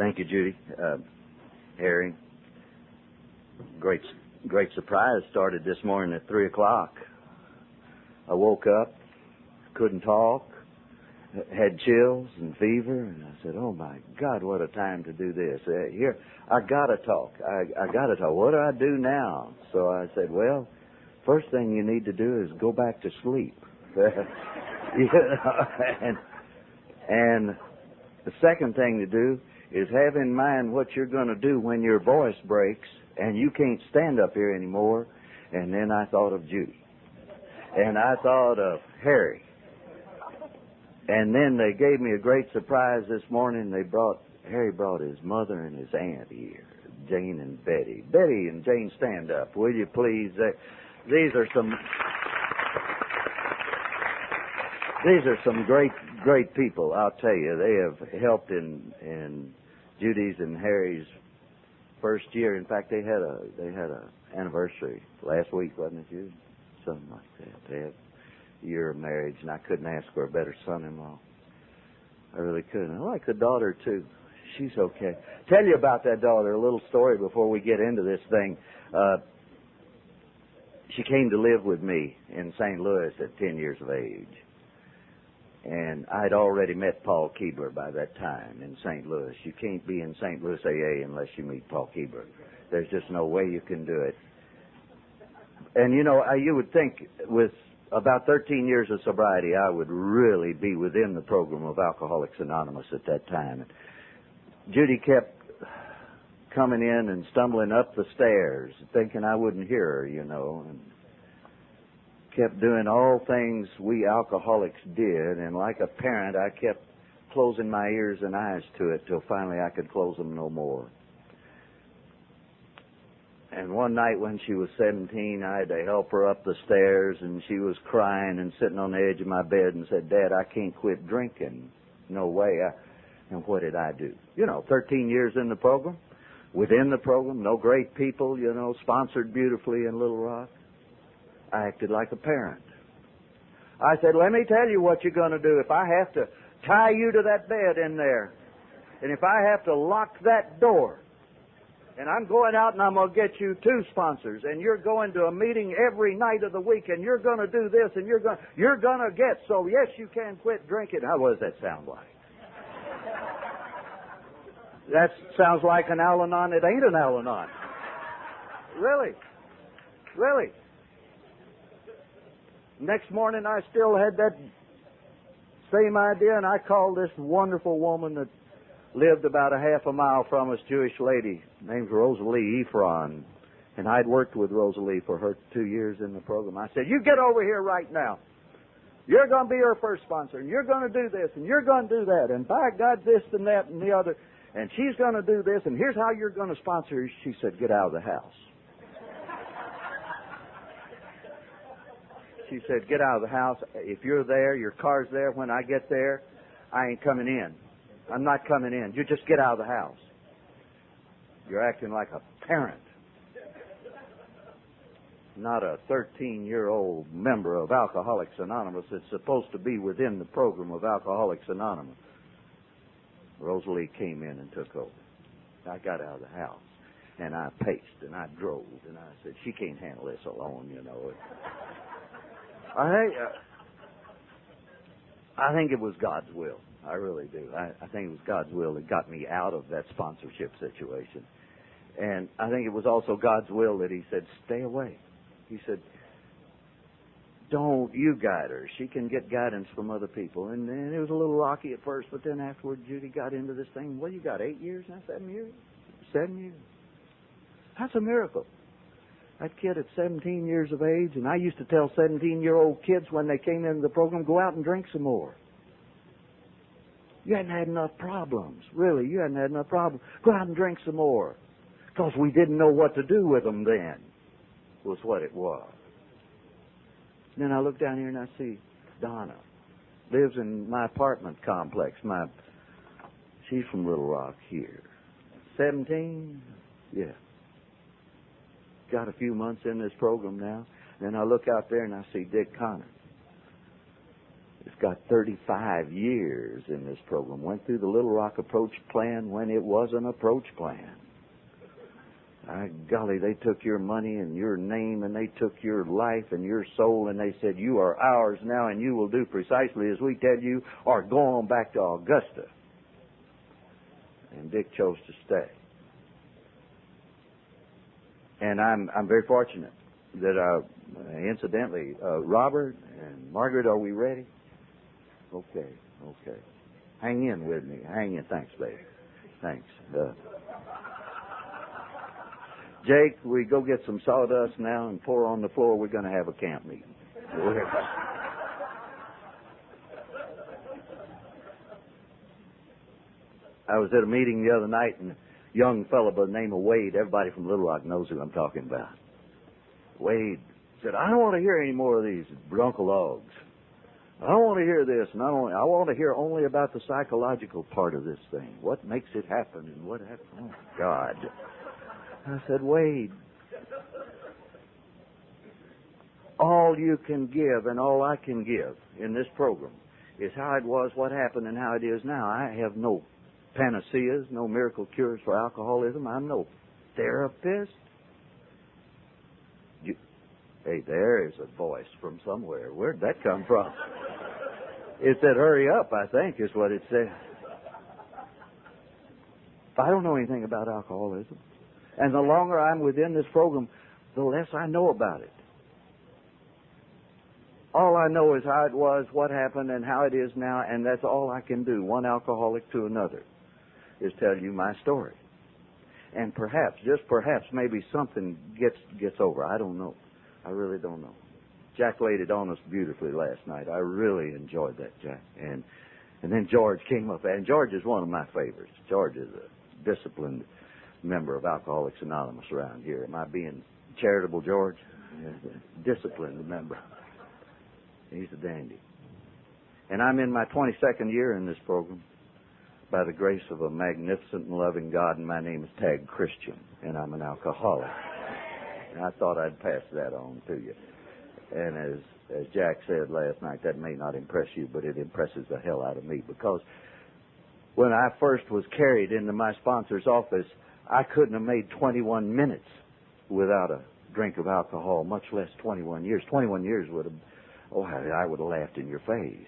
Thank you, Judy. Harry, great surprise started this morning at 3 o'clock. I woke up, couldn't talk, had chills and fever, and I said, oh my God, what a time to do this. Here, I gotta talk. I gotta talk. What do I do now? So I said, well, first thing you need to do is go back to sleep. And the second thing to do is have in mind what you're going to do when your voice breaks and you can't stand up here anymore. And then I thought of Judy. And I thought of Harry. And then they gave me a great surprise this morning. Harry brought his mother and his aunt here, Jane and Betty. Betty and Jane, stand up, will you please? These are some great people, I'll tell you. They have helped in Judy's and Harry's first year. In fact, they had a anniversary last week, wasn't it, Judy? Something like that. They had a year of marriage, and I couldn't ask for a better son-in-law. I really couldn't. I like the daughter too. She's okay. Tell you about that daughter, a little story before we get into this thing. She came to live with me in St. Louis at 10 years of age. And I'd already met Paul Keebler by that time in St. Louis. You can't be in St. Louis AA unless you meet Paul Keebler. There's just no way you can do it. And you know, you would think with about 13 years of sobriety, I would really be within the program of Alcoholics Anonymous at that time. Judy kept coming in and stumbling up the stairs, thinking I wouldn't hear her, you know, and kept doing all things we alcoholics did, and like a parent, I kept closing my ears and eyes to it till finally I could close them no more. And one night when she was 17, I had to help her up the stairs, and she was crying and sitting on the edge of my bed and said, Dad, I can't quit drinking. No way. And what did I do? You know, 13 years in the program, within the program, no great people, you know, sponsored beautifully in Little Rock. I acted like a parent. I said, let me tell you what you're going to do. If I have to tie you to that bed in there, and if I have to lock that door, and I'm going out and I'm going to get you 2 sponsors, and you're going to a meeting every night of the week, and you're going to do this, and you're going to get, so yes, you can quit drinking. How does that sound like? That sounds like an Al-Anon. It ain't an Al-Anon. Really. Really. Next morning, I still had that same idea, and I called this wonderful woman that lived about a half a mile from us, Jewish lady, named Rosalie Ephron, and I'd worked with Rosalie for her 2 years in the program. I said, you get over here right now. You're going to be her first sponsor, and you're going to do this, and you're going to do that, and by God, this and that and the other, and she's going to do this, and here's how you're going to sponsor her. She said, get out of the house. She said, get out of the house. If you're there, your car's there. When I get there, I ain't coming in. I'm not coming in. You just get out of the house. You're acting like a parent, not a 13-year-old member of Alcoholics Anonymous that's supposed to be within the program of Alcoholics Anonymous. Rosalie came in and took over. I got out of the house, and I paced, and I drove, and I said, she can't handle this alone, you know. I think it was God's will. I really do. I think it was God's will that got me out of that sponsorship situation. And I think it was also God's will that He said, stay away. He said, don't you guide her. She can get guidance from other people. And it was a little rocky at first, but then afterward, Judy got into this thing. What, you got 8 years now? 7 years? 7 years. That's a miracle. That kid at 17 years of age, and I used to tell 17-year-old kids when they came into the program, go out and drink some more. You hadn't had enough problems. Really, you hadn't had enough problems. Go out and drink some more. Because we didn't know what to do with them then, was what it was. And then I look down here and I see Donna. Lives in my apartment complex. She's from Little Rock here. 17? Yeah. Got a few months in this program now. Then I look out there and I see Dick Connor. It's got 35 years in this program. Went through the Little Rock Approach Plan when it was an approach plan. Golly, they took your money and your name, and they took your life and your soul, and they said, you are ours now, and you will do precisely as we tell you, or go on back to Augusta. And Dick chose to stay. And I'm very fortunate that, incidentally, Robert and Margaret, are we ready? Okay. Hang in with me. Hang in. Thanks, baby. Thanks. Jake, we go get some sawdust now and pour on the floor. We're going to have a camp meeting. I was at a meeting the other night, and a young fellow by the name of Wade, everybody from Little Rock knows who I'm talking about. Wade said, I don't want to hear any more of these drunkalogs. I don't want to hear this, and I want to hear only about the psychological part of this thing. What makes it happen and what happens. Oh, God. I said, Wade, all you can give and all I can give in this program is how it was, what happened, and how it is now. I have no panaceas, no miracle cures for alcoholism. I'm no therapist. Hey, there is a voice from somewhere. Where'd that come from? It said, hurry up, I think, is what it said. I don't know anything about alcoholism. And the longer I'm within this program, the less I know about it. All I know is how it was, what happened, and how it is now, and that's all I can do, one alcoholic to another, is tell you my story. And perhaps, just perhaps, maybe something gets over. I don't know. I really don't know. Jack laid it on us beautifully last night. I really enjoyed that, Jack. And then George came up, and George is one of my favorites. George is a disciplined member of Alcoholics Anonymous around here. Am I being charitable, George? Disciplined member. He's a dandy. And I'm in my 22nd year in this program by the grace of a magnificent and loving God, and my name is Tag Christian, and I'm an alcoholic. And I thought I'd pass that on to you. And as Jack said last night, that may not impress you, but it impresses the hell out of me, because when I first was carried into my sponsor's office, I couldn't have made 21 minutes without a drink of alcohol, much less 21 years. 21 years would have, I would have laughed in your face.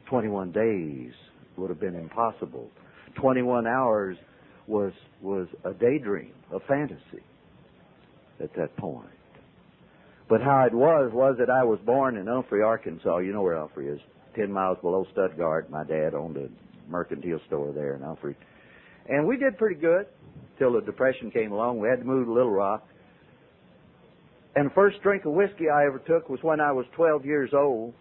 21 days would have been impossible. 21 hours was a daydream, a fantasy at that point. But how it was that I was born in Umphrey, Arkansas. You know where Umphrey is, 10 miles below Stuttgart. My dad owned a mercantile store there in Umphrey. And we did pretty good till the Depression came along. We had to move to Little Rock. And the first drink of whiskey I ever took was when I was 12 years old.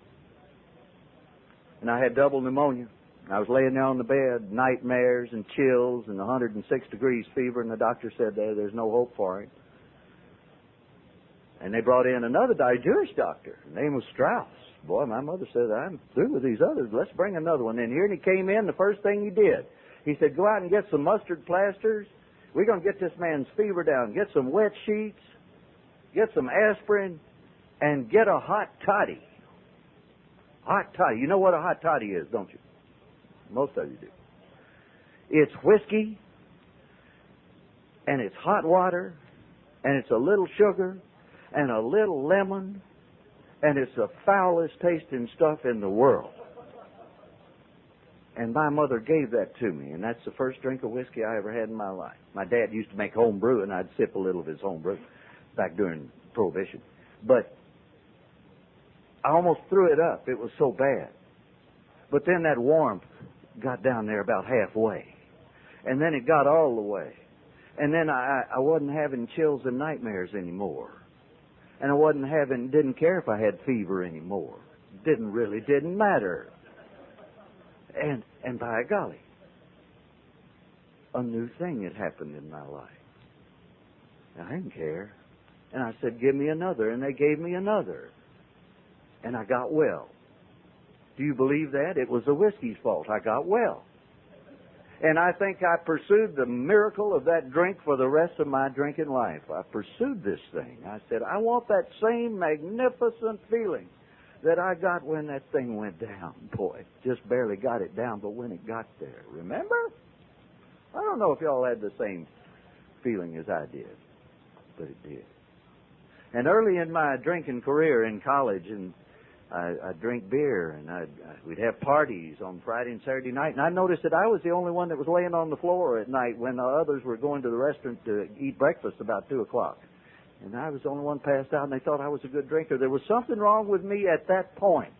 And I had double pneumonia. I was laying there on the bed, nightmares and chills and 106 degrees fever, and the doctor said there's no hope for it. And they brought in another Jewish doctor. His name was Strauss. Boy, my mother said, I'm through with these others. Let's bring another one in here. And he came in, the first thing he did, he said, go out and get some mustard plasters. We're going to get this man's fever down. Get some wet sheets, get some aspirin, and get a hot toddy. Hot toddy. You know what a hot toddy is, don't you? Most of you do. It's whiskey, and it's hot water, and it's a little sugar, and a little lemon, and it's the foulest tasting stuff in the world. And my mother gave that to me, and that's the first drink of whiskey I ever had in my life. My dad used to make home brew, and I'd sip a little of his home brew back during Prohibition. But I almost threw it up. It was so bad. But then that warmth got down there about halfway. And then it got all the way. And then I wasn't having chills and nightmares anymore. And I didn't care if I had fever anymore. Didn't matter. And by golly, a new thing had happened in my life. And I didn't care. And I said, give me another. And they gave me another. And I got well. Do you believe that? It was the whiskey's fault. I got well. And I think I pursued the miracle of that drink for the rest of my drinking life. I pursued this thing. I said, I want that same magnificent feeling that I got when that thing went down. Boy, just barely got it down, but when it got there, remember? I don't know if y'all had the same feeling as I did, but it did. And early in my drinking career in college, and I'd drink beer, and we'd have parties on Friday and Saturday night, and I noticed that I was the only one that was laying on the floor at night when the others were going to the restaurant to eat breakfast about 2 o'clock. And I was the only one passed out, and they thought I was a good drinker. There was something wrong with me at that point.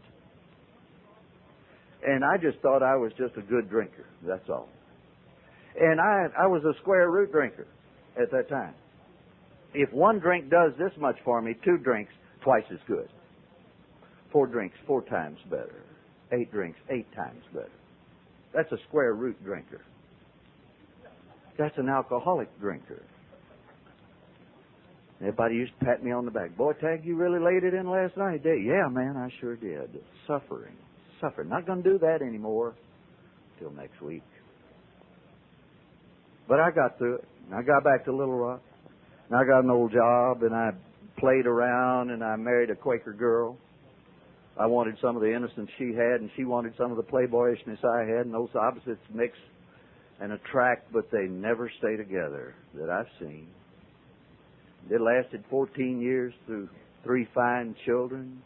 And I just thought I was just a good drinker, that's all. And I was a square root drinker at that time. If one drink does this much for me, 2 drinks, twice as good. 4 drinks, 4 times better. 8 drinks, 8 times better. That's a square root drinker. That's an alcoholic drinker. Everybody used to pat me on the back. Boy, Tag, you really laid it in last night, did you? Yeah, man, I sure did. Suffering. Not going to do that anymore till next week. But I got through it. I got back to Little Rock. And I got an old job, and I played around, and I married a Quaker girl. I wanted some of the innocence she had, and she wanted some of the playboyishness I had, and those opposites mix and attract, but they never stay together that I've seen. It lasted 14 years through 3 fine children.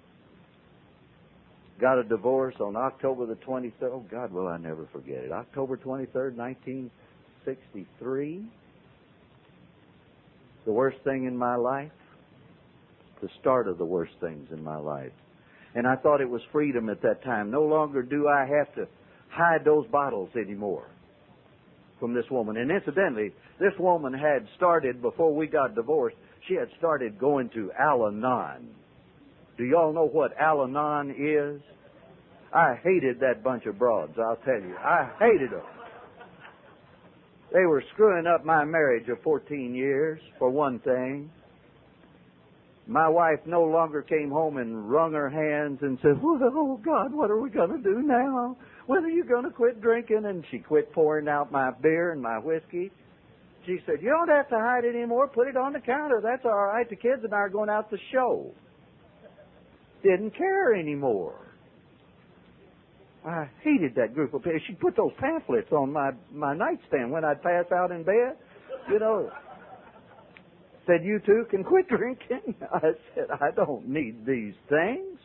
Got a divorce on October the 23rd. Oh, God, will I never forget it. October 23rd, 1963. The worst thing in my life. The start of the worst things in my life. And I thought it was freedom at that time. No longer do I have to hide those bottles anymore from this woman. And incidentally, this woman had started, before we got divorced, she had started going to Al-Anon. Do y'all know what Al-Anon is? I hated that bunch of broads, I'll tell you. I hated them. They were screwing up my marriage of 14 years, for one thing. My wife no longer came home and wrung her hands and said, oh, God, what are we going to do now? When are you going to quit drinking? And she quit pouring out my beer and my whiskey. She said, you don't have to hide it anymore. Put it on the counter. That's all right. The kids and I are going out to show. Didn't care anymore. I hated that group of people. She put those pamphlets on my nightstand when I'd pass out in bed. You know, said, you too can quit drinking. I said, I don't need these things.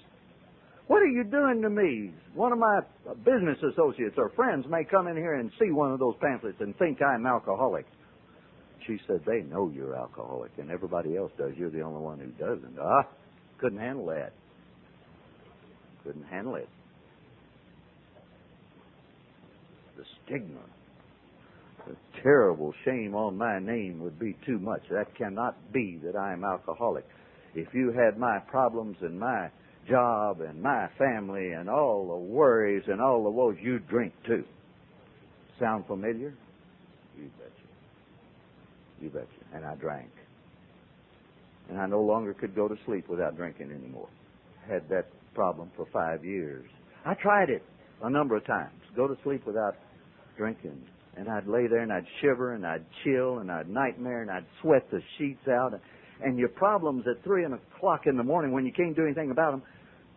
What are you doing to me? One of my business associates or friends may come in here and see one of those pamphlets and think I'm alcoholic. She said, they know you're alcoholic and everybody else does. You're the only one who doesn't. Couldn't handle that. Couldn't handle it. The stigma, the terrible shame on my name would be too much. That cannot be that I am alcoholic. If you had my problems and my job and my family and all the worries and all the woes, you'd drink too. Sound familiar? You betcha. You betcha. And I drank. And I no longer could go to sleep without drinking anymore. Had that problem for 5 years. I tried it a number of times. Go to sleep without drinking. And I'd lay there and I'd shiver and I'd chill and I'd nightmare and I'd sweat the sheets out. And your problems at 3 o'clock in the morning when you can't do anything about them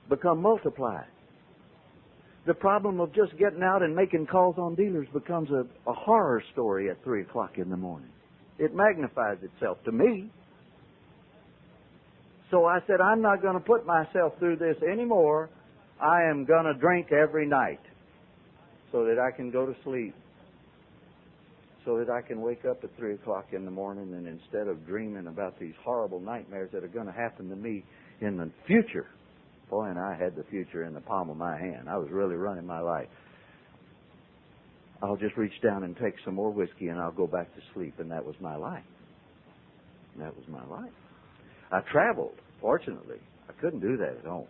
become multiplied. The problem of just getting out and making calls on dealers becomes a horror story at 3 o'clock in the morning. It magnifies itself to me. So I said, I'm not going to put myself through this anymore. I am going to drink every night so that I can go to sleep, so that I can wake up at 3 o'clock in the morning, and instead of dreaming about these horrible nightmares that are going to happen to me in the future, boy, and I had the future in the palm of my hand. I was really running my life. I'll just reach down and take some more whiskey and I'll go back to sleep, and that was my life. That was my life. I traveled, fortunately. I couldn't do that at home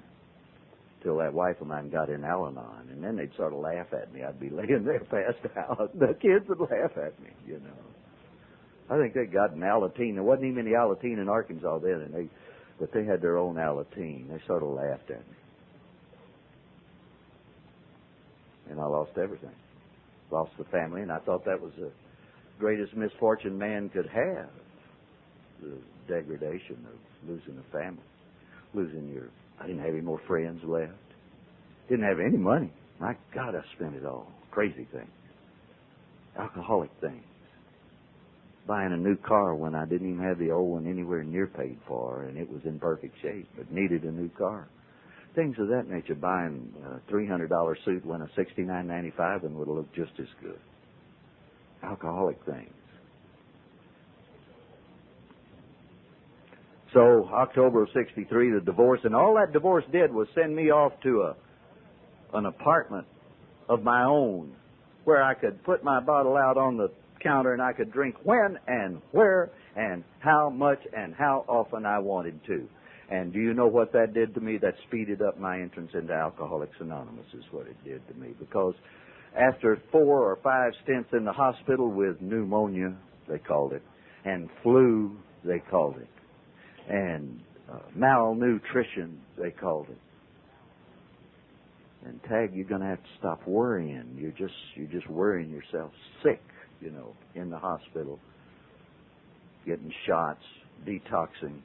till that wife of mine got in Al-Anon, and then they'd sort of laugh at me. I'd be laying there passed out. The kids would laugh at me, you know. I think they got an Alateen. There wasn't even any Alateen in Arkansas then, but they had their own Alateen. They sort of laughed at me. And I lost everything. Lost the family, and I thought that was the greatest misfortune man could have. The degradation of losing a family, losing your I didn't have any more friends left. Didn't have any money. My God, I spent it all. Crazy things. Alcoholic things. Buying a new car when I didn't even have the old one anywhere near paid for, and it was in perfect shape, but needed a new car. Things of that nature. Buying a $300 suit when a $69.95 one would look just as good. Alcoholic things. So, October of 63, the divorce, and all that divorce did was send me off to an apartment of my own where I could put my bottle out on the counter and I could drink when and where and how much and how often I wanted to. And do you know what that did to me? That speeded up my entrance into Alcoholics Anonymous is what it did to me. Because after 4 or 5 stints in the hospital with pneumonia, they called it, and flu, they called it, and malnutrition, they called it. And Tag, you're going to have to stop worrying. You're just worrying yourself sick, in the hospital, getting shots, detoxing.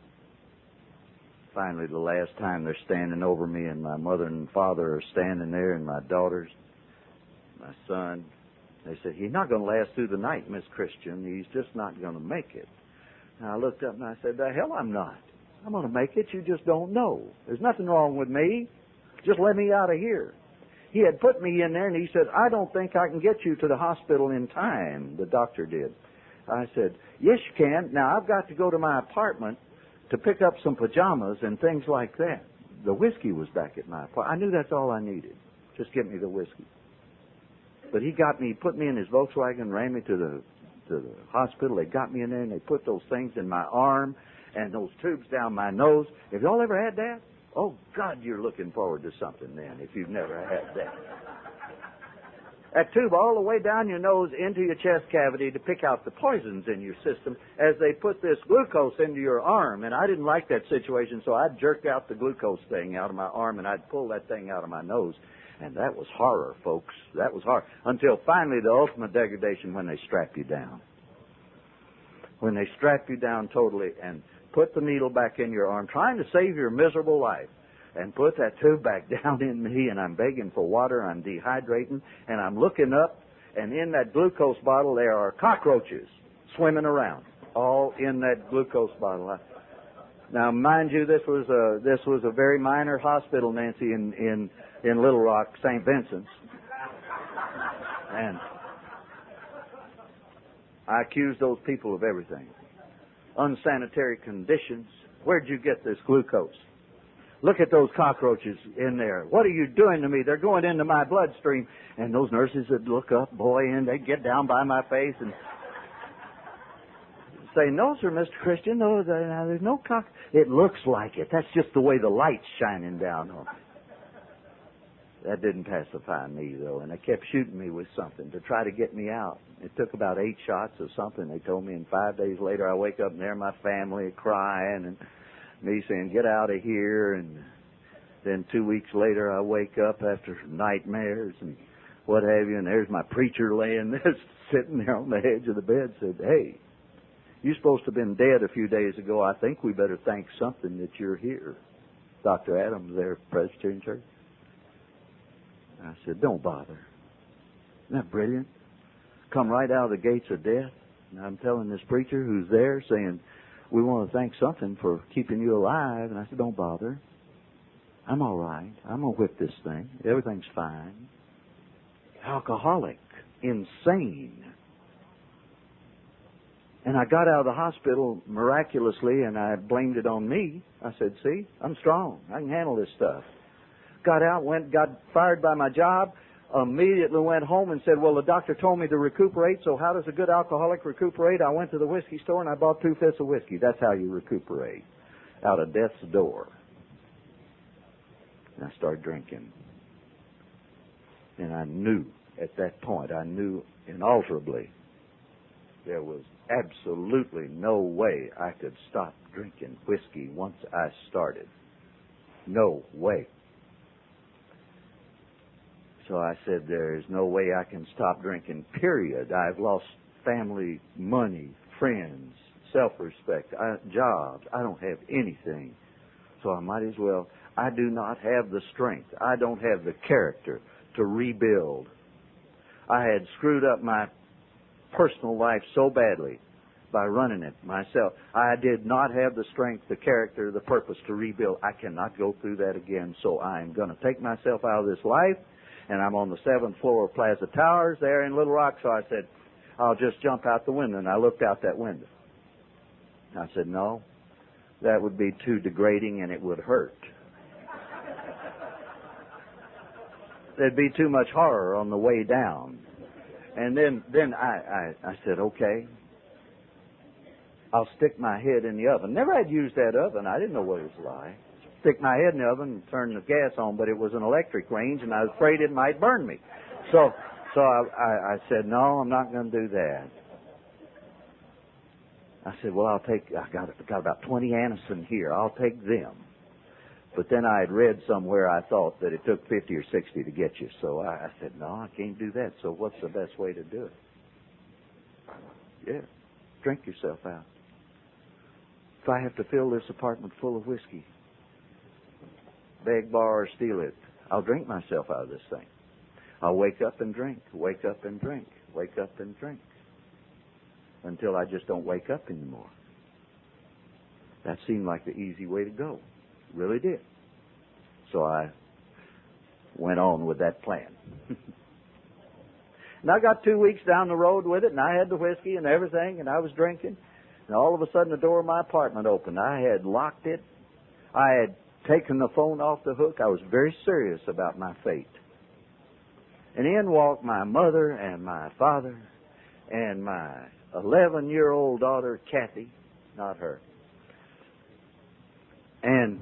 Finally, the last time they're standing over me, and my mother and father are standing there, and my daughters, my son. They said, he's not going to last through the night, Miss Christian. He's just not going to make it. And I looked up and I said, the hell I'm not. I'm going to make it. You just don't know. There's nothing wrong with me. Just let me out of here. He had put me in there, and he said, I don't think I can get you to the hospital in time. The doctor did. I said, yes, you can. Now, I've got to go to my apartment to pick up some pajamas and things like that. The whiskey was back at my apartment. I knew that's all I needed. Just give me the whiskey. But he put me in his Volkswagen, ran me to the hospital. They got me in there, and they put those things in my arm and those tubes down my nose. Have y'all ever had that? Oh, God, you're looking forward to something then if you've never had that. That tube all the way down your nose into your chest cavity to pick out the poisons in your system as they put this glucose into your arm. And I didn't like that situation, so I'd jerk out the glucose thing out of my arm and I'd pull that thing out of my nose. And that was horror, folks. That was horror. Until finally the ultimate degradation when they strap you down. When they strap you down totally and put the needle back in your arm, trying to save your miserable life, and put that tube back down in me, and I'm begging for water, I'm dehydrating, and I'm looking up, and in that glucose bottle there are cockroaches swimming around, all in that glucose bottle. Now, mind you, this was a very minor hospital, Nancy, in Little Rock, St. Vincent's, and I accused those people of everything. Unsanitary conditions. Where'd you get this glucose? Look at those cockroaches in there. What are you doing to me? They're going into my bloodstream. And those nurses would look up, boy, and they'd get down by my face and say, no, sir, Mr. Christian, no, there's no cock. It looks like it. That's just the way the light's shining down on it. That didn't pacify me, though, and they kept shooting me with something to try to get me out. It took about 8 shots of something. They told me, and 5 days later I wake up and there my family crying and me saying, get out of here. And then 2 weeks later I wake up after nightmares and what have you, and there's my preacher laying there, sitting there on the edge of the bed, said, hey, you're supposed to have been dead a few days ago. I think we better thank something that you're here. Dr. Adams there, Presbyterian Church. I said, don't bother. Isn't that brilliant? Come right out of the gates of death. And I'm telling this preacher who's there saying, we want to thank something for keeping you alive. And I said, don't bother. I'm all right. I'm going to whip this thing. Everything's fine. Alcoholic. Insane. And I got out of the hospital miraculously and I blamed it on me. I said, see, I'm strong. I can handle this stuff. Got out, got fired by my job, immediately went home and said, well, the doctor told me to recuperate, so how does a good alcoholic recuperate? I went to the whiskey store and I bought 2 fifths of whiskey. That's how you recuperate, out of death's door. And I started drinking. And I knew at that point, I knew inalterably there was absolutely no way I could stop drinking whiskey once I started. No way. So I said, there's no way I can stop drinking, period. I've lost family, money, friends, self-respect, jobs. I don't have anything. So I might as well. I do not have the strength. I don't have the character to rebuild. I had screwed up my personal life so badly by running it myself. I did not have the strength, the character, the purpose to rebuild. I cannot go through that again, so I'm going to take myself out of this life, and I'm on the 7th floor of Plaza Towers there in Little Rock, so I said, I'll just jump out the window, and I looked out that window. I said, no, that would be too degrading and it would hurt. There'd be too much horror on the way down. And then I said, okay, I'll stick my head in the oven. Never had used that oven. I didn't know what it was like. Stick my head in the oven and turn the gas on, but it was an electric range, and I was afraid it might burn me. So I said, no, I'm not going to do that. I said, well, I got about 20 Anison here. I'll take them. But then I had read somewhere I thought that it took 50 or 60 to get you. So I said, no, I can't do that. So what's the best way to do it? Yeah, drink yourself out. If I have to fill this apartment full of whiskey, beg, borrow, or steal it, I'll drink myself out of this thing. I'll wake up and drink, wake up and drink, wake up and drink, until I just don't wake up anymore. That seemed like the easy way to go. Really did. So I went on with that plan. And I got 2 weeks down the road with it, and I had the whiskey and everything, and I was drinking. And all of a sudden the door of my apartment opened. I had locked it. I had taken the phone off the hook. I was very serious about my fate. And in walked my mother and my father and my 11-year-old daughter, Kathy, not her. And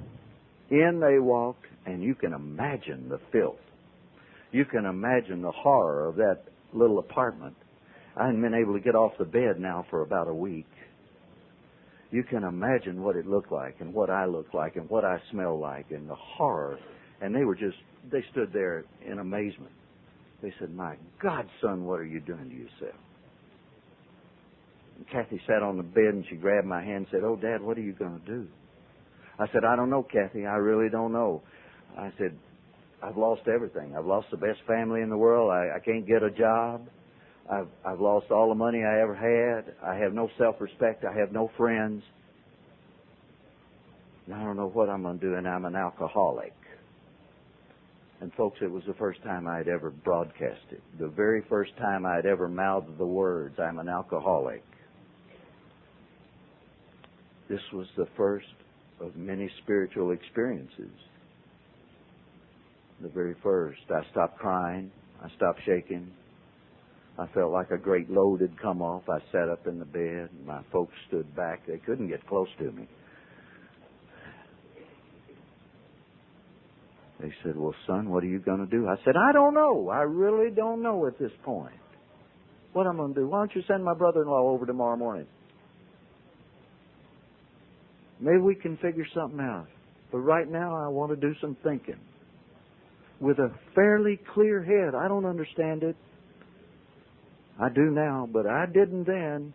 in they walked, and you can imagine the filth. You can imagine the horror of that little apartment. I hadn't been able to get off the bed now for about a week. You can imagine what it looked like and what I looked like and what I smelled like and the horror. And they stood there in amazement. They said, my God, son, what are you doing to yourself? And Kathy sat on the bed and she grabbed my hand and said, oh, Dad, what are you going to do? I said, I don't know, Kathy. I really don't know. I said, I've lost everything. I've lost the best family in the world. I can't get a job. I've lost all the money I ever had. I have no self-respect. I have no friends. And I don't know what I'm going to do, and I'm an alcoholic. And folks, it was the first time I had ever broadcasted. The very first time I had ever mouthed the words, I'm an alcoholic. This was the first of many spiritual experiences. The very first. I stopped crying. I stopped shaking. I felt like a great load had come off. I sat up in the bed. My folks stood back. They couldn't get close to me. They said, well, son, what are you going to do? I said, I don't know. I really don't know at this point what I'm going to do. Why don't you send my brother-in-law over tomorrow morning? Maybe we can figure something out. But right now I want to do some thinking. With a fairly clear head. I don't understand it. I do now, but I didn't then.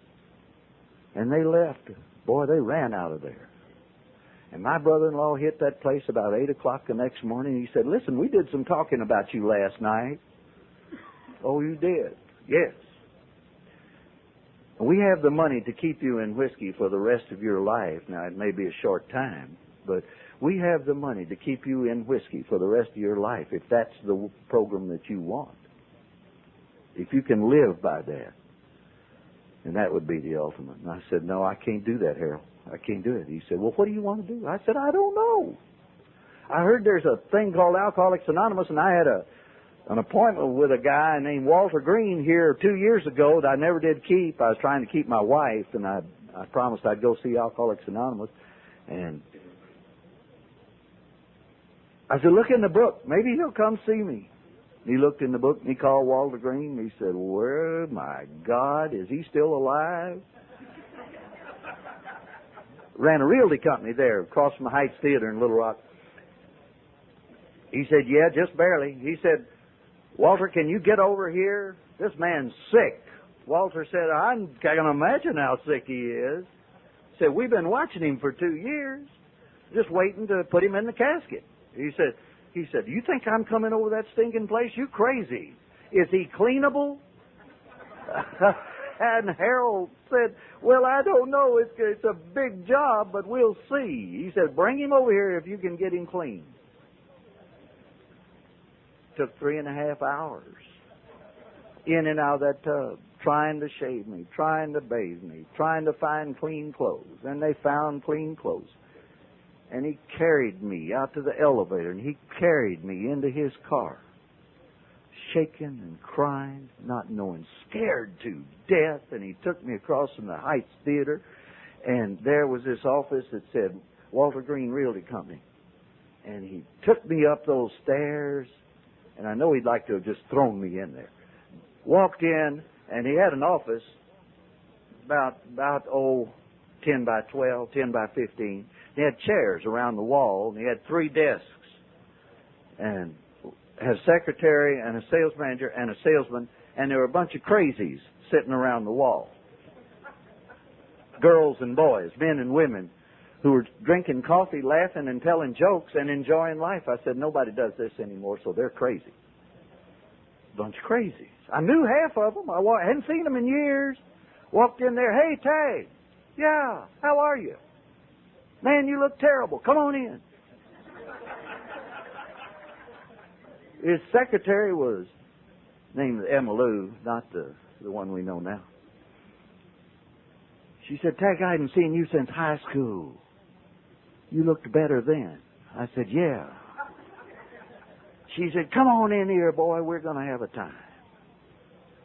And they left. Boy, they ran out of there. And my brother-in-law hit that place about 8 o'clock the next morning. He said, listen, we did some talking about you last night. Oh, you did? Yes. We have the money to keep you in whiskey for the rest of your life. Now, it may be a short time, but we have the money to keep you in whiskey for the rest of your life if that's the program that you want. If you can live by that. And that would be the ultimate. And I said, no, I can't do that, Harold. I can't do it. He said, well, what do you want to do? I said, I don't know. I heard there's a thing called Alcoholics Anonymous, and I had an appointment with a guy named Walter Green here 2 years ago that I never did keep. I was trying to keep my wife, and I promised I'd go see Alcoholics Anonymous. And I said, look in the book. Maybe he'll come see me. He looked in the book, and he called Walter Green, and he said, well, my God, is he still alive? Ran a realty company there across from the Heights Theater in Little Rock. He said, yeah, just barely. He said, Walter, can you get over here? This man's sick. Walter said, I can imagine how sick he is. He said, we've been watching him for 2 years, just waiting to put him in the casket. He said, "You think I'm coming over that stinking place? You crazy. Is he cleanable?" And Harold said, "Well, I don't know. It's a big job, but we'll see." He said, "Bring him over here if you can get him clean." Took 3.5 hours in and out of that tub, trying to shave me, trying to bathe me, trying to find clean clothes. And they found clean clothes. And he carried me out to the elevator, and he carried me into his car, shaking and crying, not knowing, scared to death. And he took me across from the Heights Theater, and there was this office that said Walter Green Realty Company. And he took me up those stairs, and I know he'd like to have just thrown me in there. Walked in, and he had an office about 10 by 12, 10 by 15. He had chairs around the wall, and he had 3 desks, and had a secretary and a sales manager and a salesman, and there were a bunch of crazies sitting around the wall. Girls and boys, men and women, who were drinking coffee, laughing and telling jokes and enjoying life. I said, nobody does this anymore, so they're crazy. Bunch of crazies. I knew half of them. I hadn't seen them in years. Walked in there, "Hey, Tag. Yeah, how are you? Man, you look terrible. Come on in." His secretary was named Emma Lou, not the one we know now. She said, "Tag, I hadn't seen you since high school. You looked better then." I said, "Yeah." She said, "Come on in here, boy. We're going to have a time."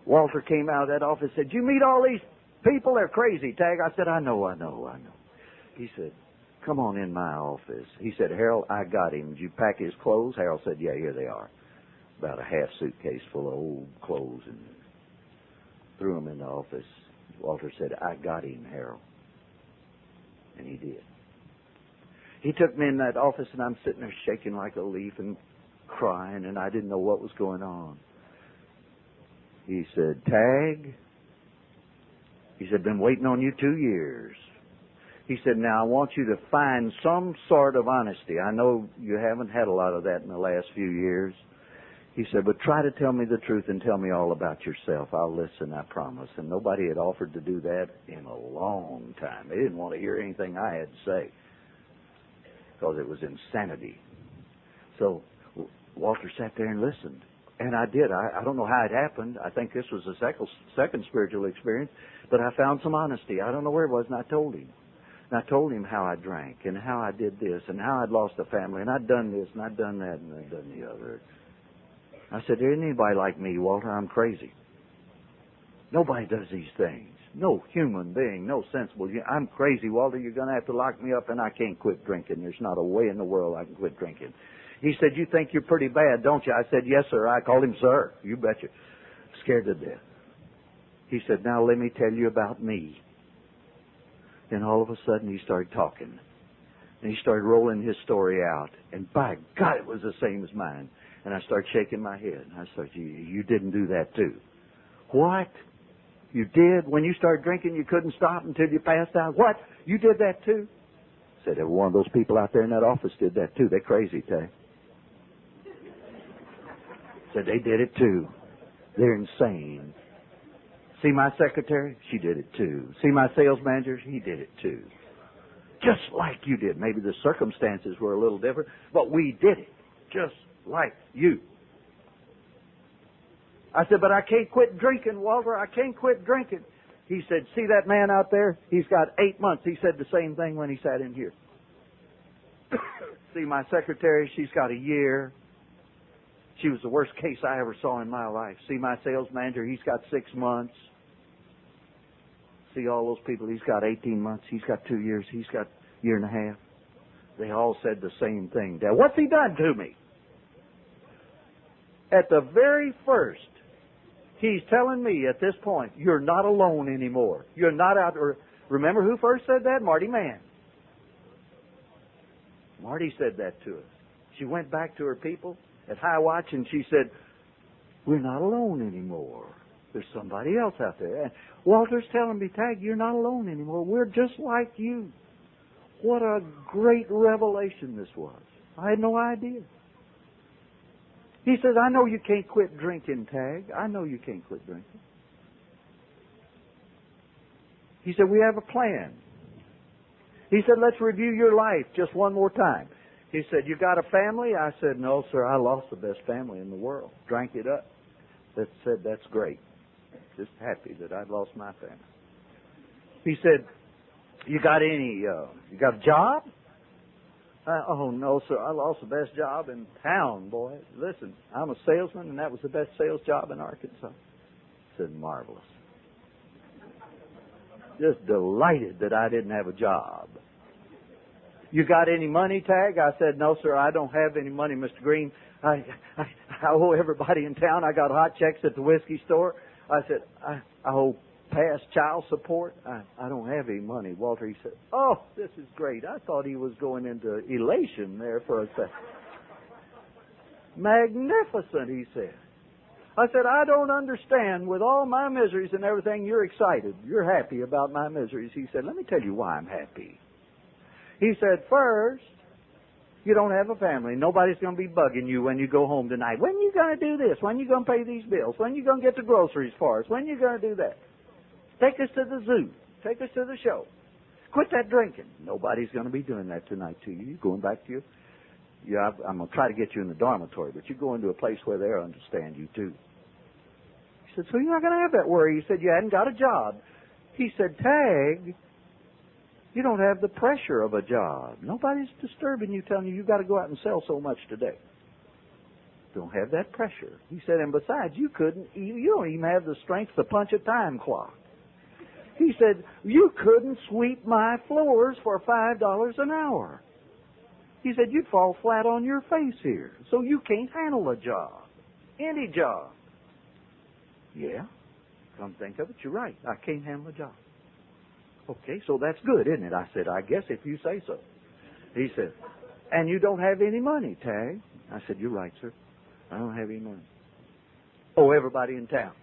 Walter came out of that office and said, "You meet all these people? They're crazy, Tag." I said, I know. He said, "Come on in my office." He said, "Harold, I got him. Did you pack his clothes?" Harold said, "Yeah, here they are." About a half suitcase full of old clothes, and threw them in the office. Walter said, "I got him, Harold." And he did. He took me in that office, and I'm sitting there shaking like a leaf and crying, and I didn't know what was going on. He said, "Tag," he said, "been waiting on you 2 years. He said, now I want you to find some sort of honesty. I know you haven't had a lot of that in the last few years." He said, "But try to tell me the truth and tell me all about yourself. I'll listen, I promise." And nobody had offered to do that in a long time. They didn't want to hear anything I had to say, because it was insanity. So Walter sat there and listened. And I did. I don't know how it happened. I think this was a second spiritual experience. But I found some honesty. I don't know where it was, and I told him. And I told him how I drank, and how I did this, and how I'd lost a family, and I'd done this, and I'd done that, and I'd done the other. I said, "There isn't anybody like me, Walter. I'm crazy. Nobody does these things. No human being, no sensible. I'm crazy, Walter. You're going to have to lock me up, and I can't quit drinking. There's not a way in the world I can quit drinking." He said, "You think you're pretty bad, don't you?" I said, "Yes, sir." I called him sir. You betcha. Scared to death. He said, "Now let me tell you about me." And all of a sudden he started talking. And he started rolling his story out. And by God, it was the same as mine. And I started shaking my head. And I said, you didn't do that too." "What? You did? When you started drinking, you couldn't stop until you passed out? What? You did that too?" I said, "Every one of those people out there in that office did that too. They're crazy, Tay." Said, "They did it too. They're insane. See my secretary? She did it too. See my sales manager? He did it too. Just like you did. Maybe the circumstances were a little different, but we did it just like you." I said, "But I can't quit drinking, Walter. I can't quit drinking." He said, "See that man out there? He's got 8 months. He said the same thing when he sat in here." "See my secretary? She's got a year. She was the worst case I ever saw in my life. See my sales manager? He's got 6 months. See all those people? He's got 18 months. He's got 2 years. He's got a year and a half." They all said the same thing. "Dad, what's he done to me?" At the very first, he's telling me at this point, "You're not alone anymore. You're not out." Remember who first said that? Marty Mann. Marty said that to us. She went back to her people at High Watch and she said, "We're not alone anymore. There's somebody else out there." And Walter's telling me, "Tag, you're not alone anymore. We're just like you." What a great revelation this was. I had no idea. He says, I know you can't quit drinking, Tag. I know you can't quit drinking. He said, we have a plan. He said, let's review your life just one more time. He said, you got a family? I said, no, sir, I lost the best family in the world. Drank it up. That said, that's great. Just happy that I'd lost my family. He said, you got a job? Oh, no, sir, I lost the best job in town, boy. Listen, I'm a salesman, and that was the best sales job in Arkansas. I said, marvelous. Just delighted that I didn't have a job. You got any money, Tag? I said, no, sir, I don't have any money, Mr. Green. I owe everybody in town. I got hot checks at the whiskey store. I said, I owe past child support. I don't have any money. Walter, he said, oh, this is great. I thought he was going into elation there for a second. Magnificent, he said. I said, I don't understand. With all my miseries and everything, you're excited. You're happy about my miseries. He said, let me tell you why I'm happy. He said, first, you don't have a family. Nobody's going to be bugging you when you go home tonight. When are you going to do this? When are you going to pay these bills? When are you going to get the groceries for us? When are you going to do that? Take us to the zoo. Take us to the show. Quit that drinking. Nobody's going to be doing that tonight to you. You're going back to I'm going to try to get you in the dormitory, but you're going to a place where they'll understand you too. He said, so you're not going to have that worry. He said, you hadn't got a job. He said, Tag, you don't have the pressure of a job. Nobody's disturbing you, telling you got to go out and sell so much today. Don't have that pressure. He said, and besides, you don't even have the strength to punch a time clock. He said, you couldn't sweep my floors for $5 an hour. He said, you'd fall flat on your face here. So you can't handle a job. Any job. Yeah. Come think of it, you're right. I can't handle a job. Okay, so that's good, isn't it? I said, I guess if you say so. He said, and you don't have any money, Tag. I said, you're right, sir. I don't have any money. Oh, everybody in town.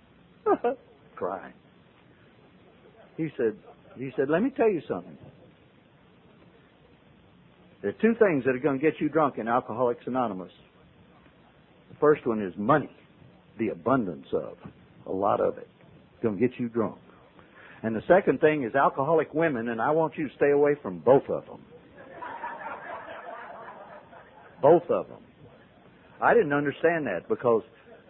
Crying. He said, let me tell you something. There are two things that are going to get you drunk in Alcoholics Anonymous. The first one is money, the abundance of, a lot of it. It's going to get you drunk. And the second thing is alcoholic women, and I want you to stay away from both of them. Both of them. I didn't understand that because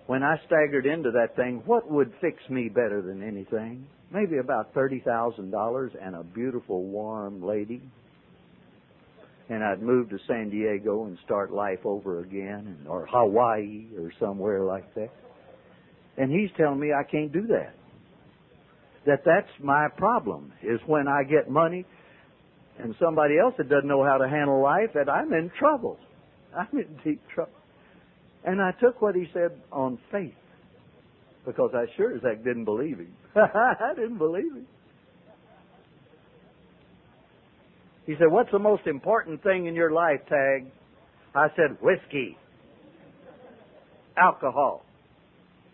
when I staggered into that thing, what would fix me better than anything? Maybe about $30,000 and a beautiful, warm lady. And I'd move to San Diego and start life over again, or Hawaii or somewhere like that. And he's telling me I can't do that. That's my problem, is when I get money and somebody else that doesn't know how to handle life, that I'm in trouble. I'm in deep trouble. And I took what he said on faith, because I sure as heck didn't believe him. I didn't believe him. He said, what's the most important thing in your life, Tag? I said, whiskey. Alcohol.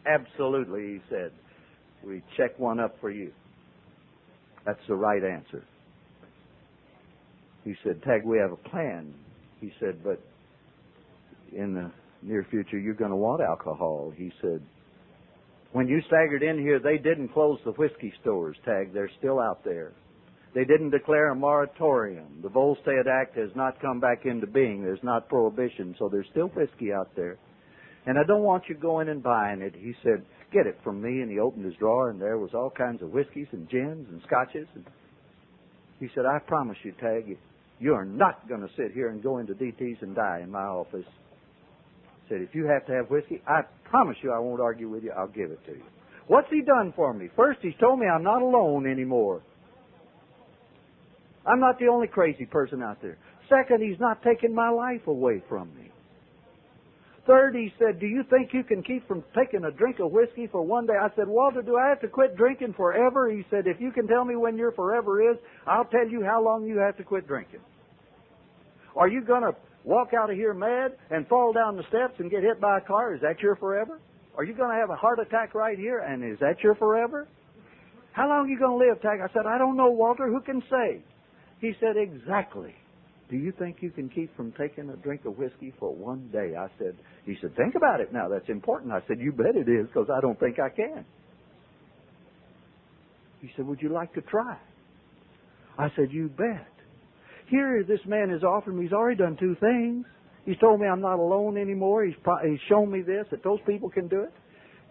Absolutely, he said. We check one up for you. That's the right answer. He said, Tag, we have a plan. He said, but in the near future, you're going to want alcohol. He said, when you staggered in here, they didn't close the whiskey stores, Tag. They're still out there. They didn't declare a moratorium. The Volstead Act has not come back into being. There's not prohibition, so there's still whiskey out there. And I don't want you going and buying it. He said, get it from me. And he opened his drawer, and there was all kinds of whiskeys and gins and scotches. And he said, I promise you, Tag, you are not going to sit here and go into DT's and die in my office. He said, if you have to have whiskey, I promise you I won't argue with you. I'll give it to you. What's he done for me? First, he's told me I'm not alone anymore. I'm not the only crazy person out there. Second, he's not taking my life away from me. Third, he said, do you think you can keep from taking a drink of whiskey for one day? I said, Walter, do I have to quit drinking forever? He said, if you can tell me when your forever is, I'll tell you how long you have to quit drinking. Are you going to walk out of here mad and fall down the steps and get hit by a car? Is that your forever? Are you going to have a heart attack right here, and is that your forever? How long are you going to live, Tag? I said, I don't know, Walter. Who can say? He said, exactly. do you think you can keep from taking a drink of whiskey for one day? I said, he said, think about it now. That's important. I said, you bet it is, because I don't think I can. He said, would you like to try? I said, you bet. Here, this man has offered me, he's already done two things. He's told me I'm not alone anymore. He's shown me this, that those people can do it.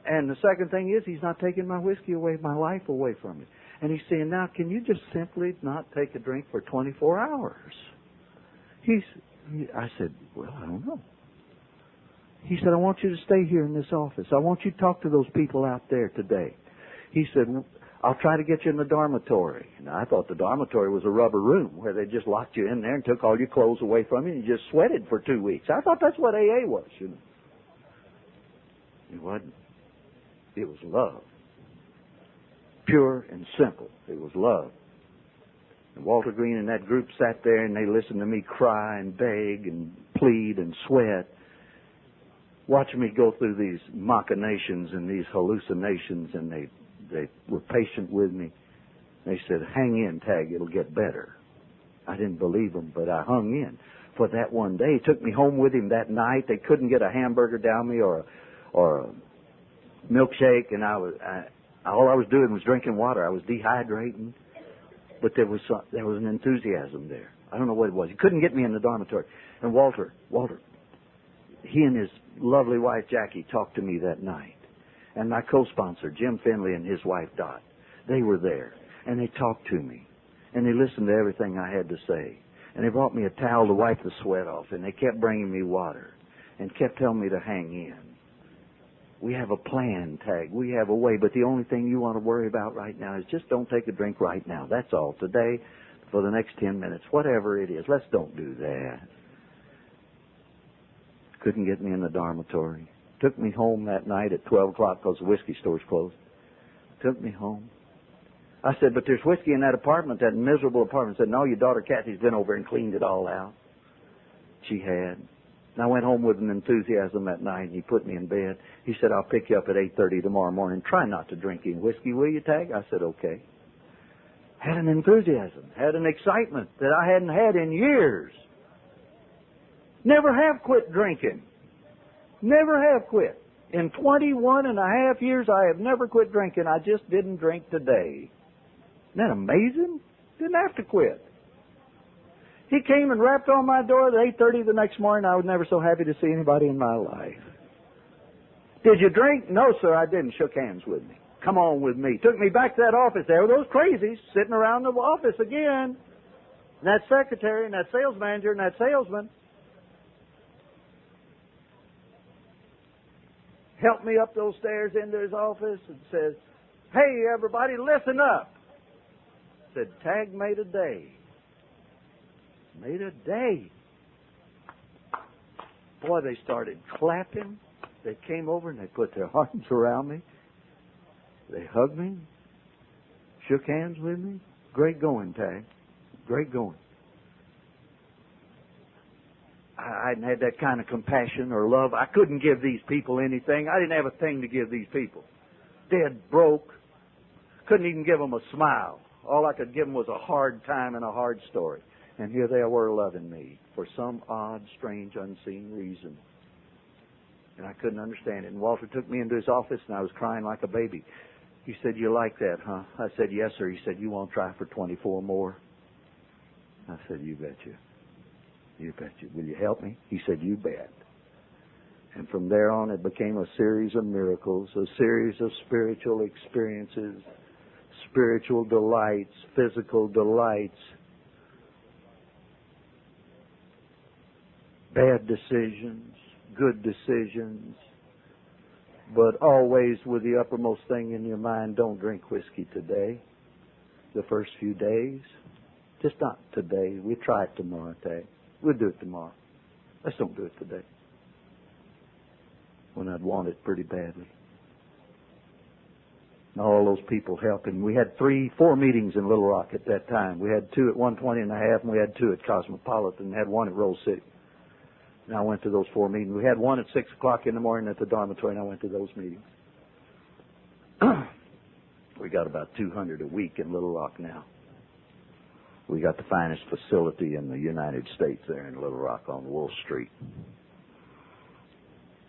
And the second thing is, he's not taking my whiskey away, my life away from me. And he's saying, now, can you just simply not take a drink for 24 hours? I said, well, I don't know. He said, I want you to stay here in this office. I want you to talk to those people out there today. He said, I'll try to get you in the dormitory. And I thought the dormitory was a rubber room where they just locked you in there and took all your clothes away from you and you just sweated for 2 weeks. I thought that's what AA was, you know. It wasn't. It was love. Pure and simple. It was love. And Walter Green and that group sat there and they listened to me cry and beg and plead and sweat, watching me go through these machinations and these hallucinations, and they were patient with me. They said, hang in, Tag, it'll get better. I didn't believe them, but I hung in for that one day. He took me home with him that night. They couldn't get a hamburger down me or a milkshake, and all I was doing was drinking water. I was dehydrating, but there was an enthusiasm there. I don't know what it was. He couldn't get me in the dormitory. And Walter, he and his lovely wife Jackie talked to me that night. And my co-sponsor, Jim Finley, and his wife Dot, they were there. And they talked to me. And they listened to everything I had to say. And they brought me a towel to wipe the sweat off. And they kept bringing me water. And kept telling me to hang in. We have a plan, Tag. We have a way. But the only thing you want to worry about right now is just don't take a drink right now. That's all. Today, for the next 10 minutes, whatever it is. Let's don't do that. Couldn't get me in the dormitory. Took me home that night at 12 o'clock because the whiskey store's closed. Took me home. I said, but there's whiskey in that apartment, that miserable apartment. I said, no, your daughter Kathy's been over and cleaned it all out. She had. And I went home with an enthusiasm that night, and he put me in bed. He said, I'll pick you up at 8:30 tomorrow morning. Try not to drink any whiskey, will you, Tag? I said, okay. Had an enthusiasm, had an excitement that I hadn't had in years. Never have quit drinking. Never have quit. In 21 and a half years, I have never quit drinking. I just didn't drink today. Isn't that amazing? Didn't have to quit. He came and rapped on my door at 8:30 the next morning. I was never so happy to see anybody in my life. Did you drink? No, sir, I didn't. Shook hands with me. Come on with me. Took me back to that office. There were those crazies sitting around the office again. And that secretary and that sales manager and that salesman. Helped me up those stairs into his office and says, hey, everybody, listen up. Said, Tag made a day. Made a day. Boy, they started clapping. They came over and they put their arms around me. They hugged me. Shook hands with me. Great going, Tag. Great going. I hadn't had that kind of compassion or love. I couldn't give these people anything. I didn't have a thing to give these people. Dead broke. Couldn't even give them a smile. All I could give them was a hard time and a hard story. And here they were loving me for some odd, strange, unseen reason. And I couldn't understand it. And Walter took me into his office and I was crying like a baby. He said, you like that, huh? I said, yes, sir. He said, you won't try for 24 more? I said, you betcha. You betcha. Will you help me? He said, you bet. And from there on, it became a series of miracles, a series of spiritual experiences, spiritual delights, physical delights, bad decisions, good decisions, but always with the uppermost thing in your mind, don't drink whiskey today. The first few days, just not today. We try it tomorrow, Tag. We'll do it tomorrow. Let's don't do it today. When I'd want it pretty badly. And all those people helping. We had 4 meetings in Little Rock at that time. We had 2 at 120 and a half, and we had 2 at Cosmopolitan, and had 1 at Rose City. And I went to those 4 meetings. We had 1 at 6 o'clock in the morning at the dormitory, and I went to those meetings. We got about 200 a week in Little Rock now. We got the finest facility in the United States there in Little Rock on Wolf Street.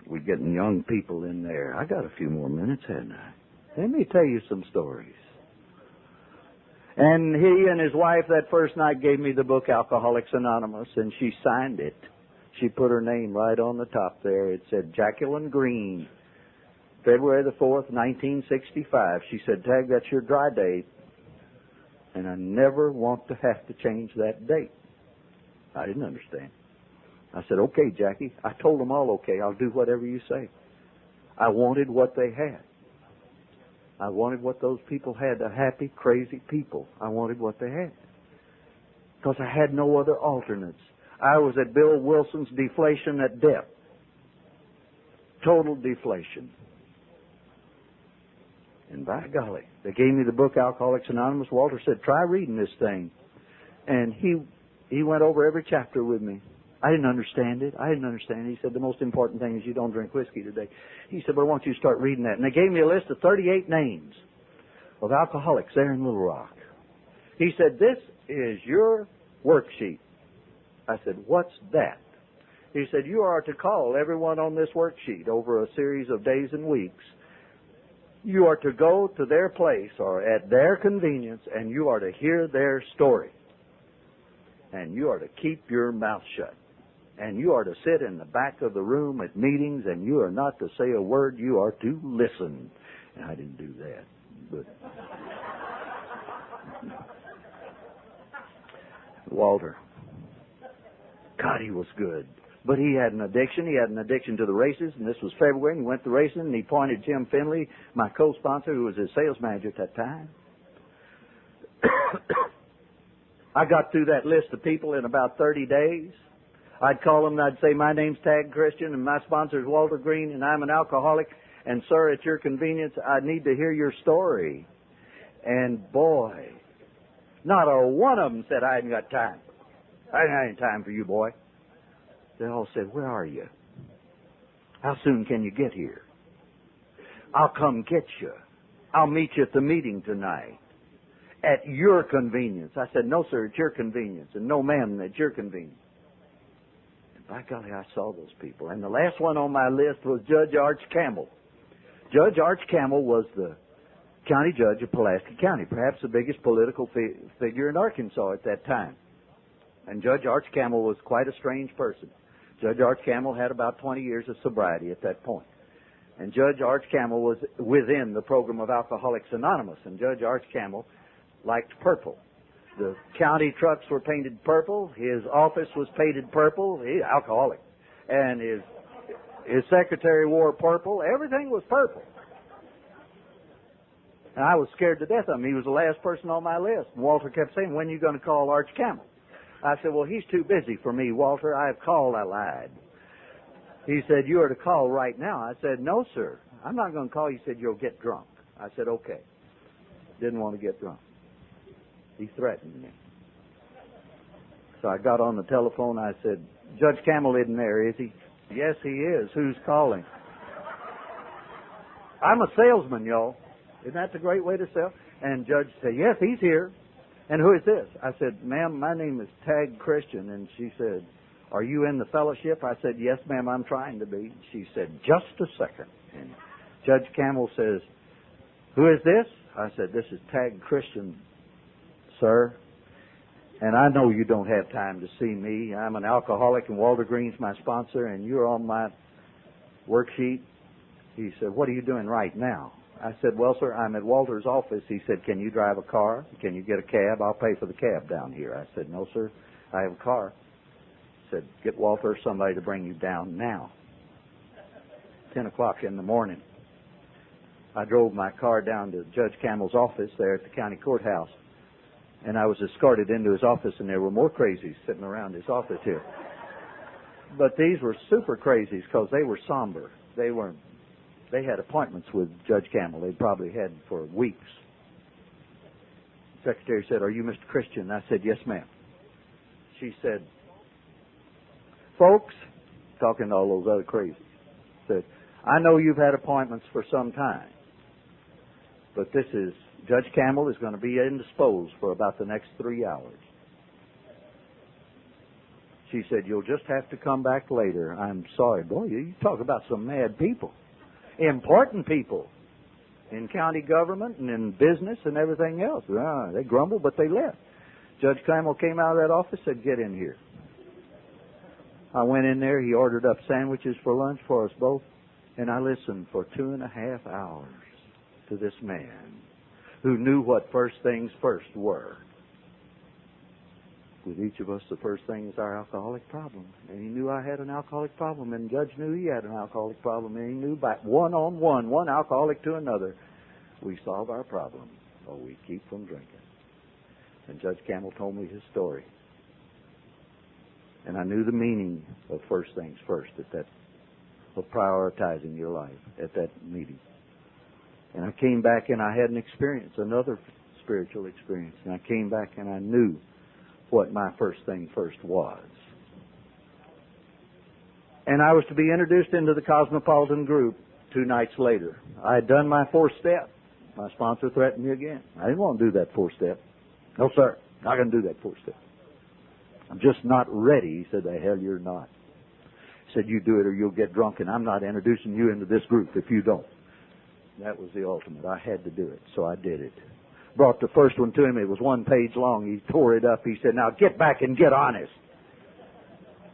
We're getting young people in there. I got a few more minutes, hadn't I? Let me tell you some stories. And he and his wife that first night gave me the book Alcoholics Anonymous, and she signed it. She put her name right on the top there. It said Jacqueline Green, February the 4th, 1965. She said, Tag, that's your dry date, and I never want to have to change that date. I didn't understand. I said, okay, Jackie. I told them all, okay, I'll do whatever you say. I wanted what they had. I wanted what those people had, the happy, crazy people. I wanted what they had. Because I had no other alternates. I was at Bill Wilson's deflation at depth. Total deflation. And by golly, they gave me the book Alcoholics Anonymous. Walter said, try reading this thing. And he went over every chapter with me. I didn't understand it. He said, the most important thing is you don't drink whiskey today. He said, but I want you to start reading that. And they gave me a list of 38 names of alcoholics there in Little Rock. He said, this is your worksheet. I said, what's that? He said, you are to call everyone on this worksheet over a series of days and weeks. You are to go to their place or at their convenience, and you are to hear their story. And you are to keep your mouth shut. And you are to sit in the back of the room at meetings, and you are not to say a word. You are to listen. And I didn't do that. But Walter, God, he was good. But he had an addiction. He had an addiction to the races, and this was February, and he went to racing, and he pointed Jim Finley, my co-sponsor, who was his sales manager at that time. I got through that list of people in about 30 days. I'd call them and I'd say, my name's Tag Christian and my sponsor is Walter Green and I'm an alcoholic. And sir, at your convenience, I need to hear your story. And boy, not a one of them said, I ain't got time. I ain't got any time for you, boy. They all said, where are you? How soon can you get here? I'll come get you. I'll meet you at the meeting tonight. At your convenience. I said, no, sir, at your convenience. And no, ma'am, at your convenience. And by golly, I saw those people. And the last one on my list was Judge Arch Campbell. Judge Arch Campbell was the county judge of Pulaski County, perhaps the biggest political figure in Arkansas at that time. And Judge Arch Campbell was quite a strange person. Judge Arch Campbell had about 20 years of sobriety at that point. And Judge Arch Campbell was within the program of Alcoholics Anonymous. And Judge Arch Campbell liked purple. The county trucks were painted purple. His office was painted purple. He's alcoholic. And his secretary wore purple. Everything was purple. And I was scared to death of him. He was the last person on my list. And Walter kept saying, when are you going to call Arch Campbell? I said, well, he's too busy for me, Walter. I have called. I lied. He said, you are to call right now. I said, no, sir. I'm not going to call. He said, you'll get drunk. I said, okay. Didn't want to get drunk. He threatened me. So I got on the telephone. I said, Judge Campbell isn't there, is he? Yes, he is. Who's calling? I'm a salesman, y'all. Isn't that the great way to sell? And Judge said, yes, he's here. And who is this? I said, ma'am, my name is Tag Christian. And she said, are you in the fellowship? I said, yes, ma'am, I'm trying to be. She said, just a second. And Judge Campbell says, who is this? I said, this is Tag Christian, sir. And I know you don't have time to see me. I'm an alcoholic and Walter Green's my sponsor and you're on my worksheet. He said, what are you doing right now? I said, well, sir, I'm at Walter's office. He said, can you drive a car? Can you get a cab? I'll pay for the cab down here. I said, no, sir, I have a car. He said, get Walter or somebody to bring you down now. 10 o'clock in the morning. I drove my car down to Judge Campbell's office there at the county courthouse. And I was escorted into his office, and there were more crazies sitting around his office here. But these were super crazies because they were somber. They had appointments with Judge Campbell. They'd probably had for weeks. The secretary said, are you Mr. Christian? I said, yes, ma'am. She said, folks, talking to all those other crazies, said, I know you've had appointments for some time, but Judge Campbell is going to be indisposed for about the next 3 hours. She said, you'll just have to come back later. I'm sorry. Boy, you talk about some mad people. Important people in county government and in business and everything else. They grumbled, but they left. Judge Clamwell came out of that office and said, get in here. I went in there. He ordered up sandwiches for lunch for us both. And I listened for 2.5 hours to this man who knew what first things first were. With each of us, the first thing is our alcoholic problem. And he knew I had an alcoholic problem, and the judge knew he had an alcoholic problem, and he knew by one-on-one, one alcoholic to another, we solve our problem, or we keep from drinking. And Judge Campbell told me his story. And I knew the meaning of first things first, of prioritizing your life at that meeting. And I came back and I had an experience, another spiritual experience. And I came back and I knew what my first thing first was. And I was to be introduced into the Cosmopolitan group 2 nights later. I had done my 4th step. My sponsor threatened me again. I didn't want to do that 4th step. No, sir, not going to do that 4th step. I'm just not ready. He said, the hell you're not. He said, you do it or you'll get drunk, and I'm not introducing you into this group if you don't. That was the ultimate. I had to do it, so I did it. Brought the first one to him. It was 1 page long. He tore it up. He said, now get back and get honest.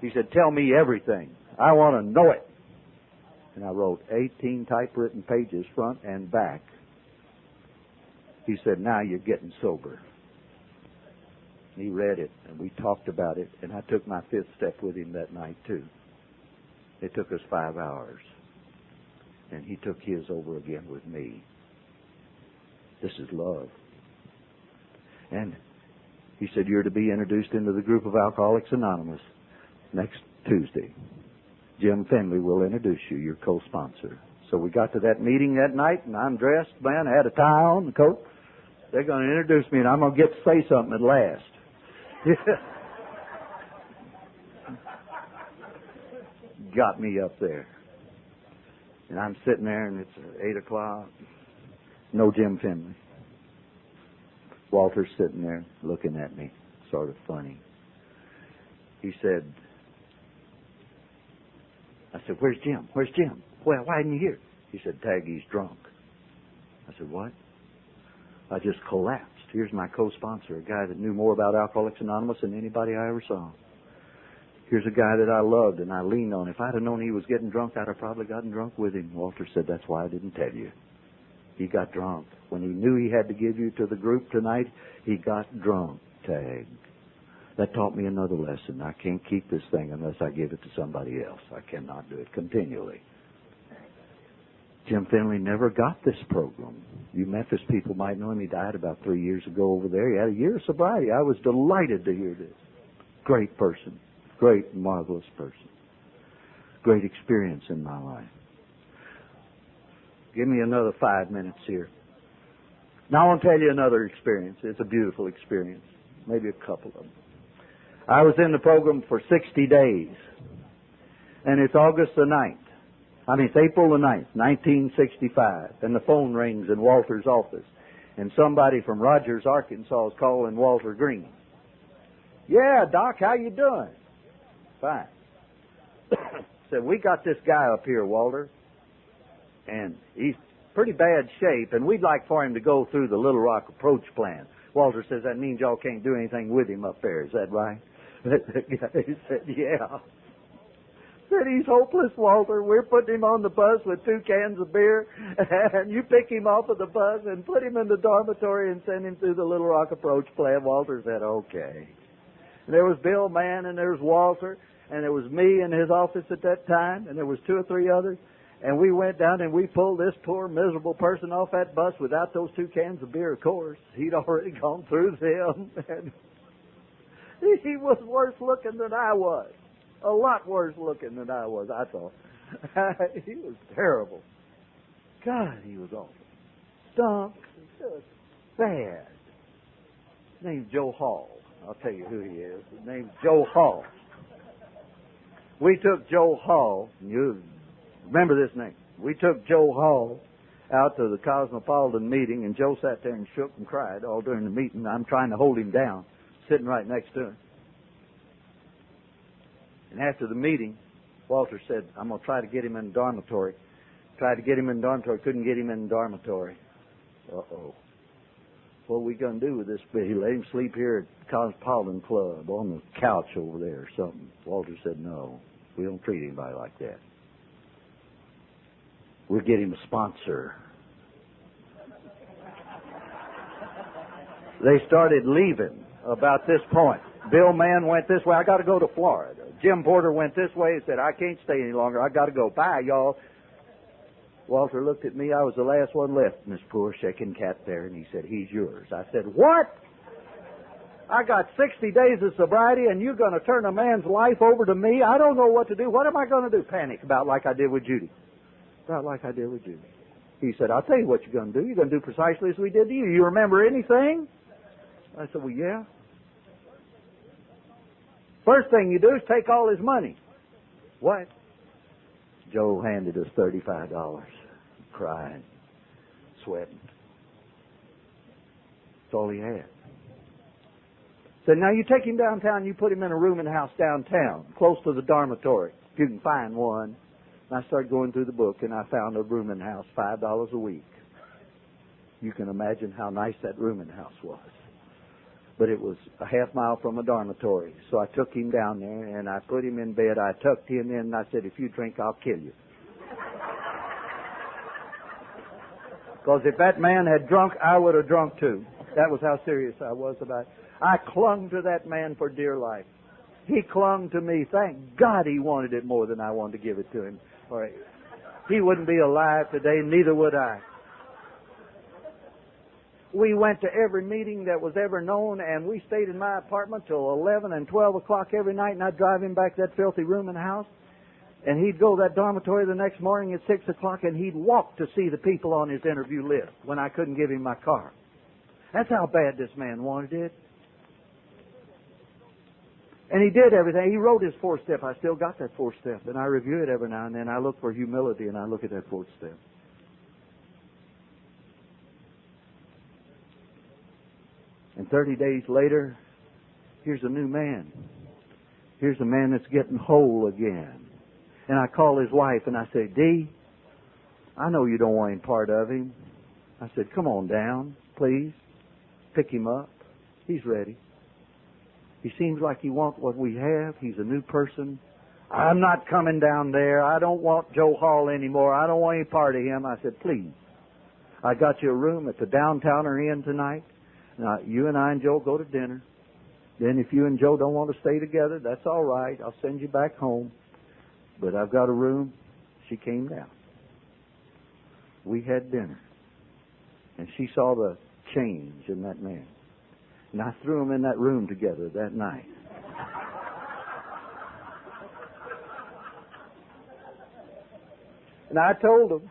He said, tell me everything. I want to know it. And I wrote 18 typewritten pages, front and back. He said, now you're getting sober. He read it, and we talked about it, and I took my 5th step with him that night, too. It took us 5 hours, and he took his over again with me. This is love. And he said, you're to be introduced into the group of Alcoholics Anonymous next Tuesday. Jim Finley will introduce you, your co-sponsor. So we got to that meeting that night, and I'm dressed, man. I had a tie on, a coat. They're going to introduce me, and I'm going to get to say something at last. Got me up there. And I'm sitting there, and it's 8 o'clock. No Jim Finley. Walter's sitting there looking at me, sort of funny. He said, I said, where's Jim? Where's Jim? Well, why isn't he here? He said, Taggy's drunk. I said, what? I just collapsed. Here's my co-sponsor, a guy that knew more about Alcoholics Anonymous than anybody I ever saw. Here's a guy that I loved and I leaned on. If I'd have known he was getting drunk, I'd have probably gotten drunk with him. Walter said, that's why I didn't tell you. He got drunk. When he knew he had to give you to the group tonight, he got drunk, Tag. That taught me another lesson. I can't keep this thing unless I give it to somebody else. I cannot do it continually. Jim Finley never got this program. You Memphis people might know him. He died about 3 years ago over there. He had a year of sobriety. I was delighted to hear this. Great person. Great, marvelous person. Great experience in my life. Give me another 5 minutes here. Now I want to tell you another experience. It's a beautiful experience. Maybe a couple of them. I was in the program for 60 days. And it's August the 9th. It's April the 9th, 1965. And the phone rings in Walter's office. And somebody from Rogers, Arkansas is calling Walter Green. Yeah, Doc, how you doing? Fine. Said, we got this guy up here, Walter. And he's pretty bad shape, and we'd like for him to go through the Little Rock approach plan. Walter says, that means y'all can't do anything with him up there. Is that right? He said, yeah. Said, he's hopeless, Walter. We're putting him on the bus with 2 cans of beer, and you pick him off of the bus and put him in the dormitory and send him through the Little Rock approach plan. Walter said, okay. And there was Bill Mann, and there was Walter, and there was me in his office at that time, and there was 2 or 3 others. And we went down and we pulled this poor miserable person off that bus without those 2 cans of beer, of course. He'd already gone through them. And he was worse looking than I was. A lot worse looking than I was, I thought. He was terrible. God, he was awful. Stunk. Just bad. His name's Joe Hall. I'll tell you who he is. His name's Joe Hall. We took Joe Hall. You remember this name. We took Joe Hall out to the Cosmopolitan meeting, and Joe sat there and shook and cried all during the meeting. I'm trying to hold him down, sitting right next to him. And after the meeting, Walter said, I'm going to try to get him in the dormitory. Tried to get him in the dormitory, couldn't get him in the dormitory. Uh-oh. What are we going to do with this baby? Let him sleep here at Cosmopolitan Club on the couch over there or something. Walter said, no, we don't treat anybody like that. We'll get him a sponsor. They started leaving about this point. Bill Mann went this way. I got to go to Florida. Jim Porter went this way and said, I can't stay any longer. I got to go. Bye, y'all. Walter looked at me. I was the last one left, Miss Poor, shaking cat there, and he said, he's yours. I said, what? I got 60 days of sobriety, and you're going to turn a man's life over to me? I don't know what to do. What am I going to do? Panic about like I did with Judy. About like I did with Judy. He said, I'll tell you what you're going to do. You're going to do precisely as we did to you. You remember anything? I said, well, yeah. First thing you do is take all his money. What? Joe handed us $35. Crying, sweating. That's all he had. Said, now you take him downtown, you put him in a rooming house downtown, close to the dormitory, if you can find one. And I started going through the book, and I found a rooming house, $5 a week. You can imagine how nice that rooming house was. But it was a half mile from a dormitory. So I took him down there, and I put him in bed. I tucked him in, and I said, if you drink, I'll kill you. Because if that man had drunk, I would have drunk too. That was how serious I was about it. I clung to that man for dear life. He clung to me. Thank God he wanted it more than I wanted to give it to him. Or he wouldn't be alive today, neither would I. We went to every meeting that was ever known, and we stayed in my apartment till 11 and 12 o'clock every night, and I'd drive him back to that filthy rooming house. And he'd go to that dormitory the next morning at 6 o'clock, and he'd walk to see the people on his interview list when I couldn't give him my car. That's how bad this man wanted it. And he did everything. He wrote his 4th step. I still got that 4th step, and I review it every now and then. I look for humility, and I look at that 4th step. And 30 days later, here's a new man. Here's a man that's getting whole again. And I call his wife and I say, Dee, I know you don't want any part of him. I said, come on down, please. Pick him up. He's ready. He seems like he wants what we have. He's a new person. I'm not coming down there. I don't want Joe Hall anymore. I don't want any part of him. I said, please. I got you a room at the Downtowner Inn tonight. Now, you and I and Joe go to dinner. Then if you and Joe don't want to stay together, that's all right. I'll send you back home. But I've got a room. She came down. We had dinner. And she saw the change in that man. And I threw them in that room together that night. And I told them.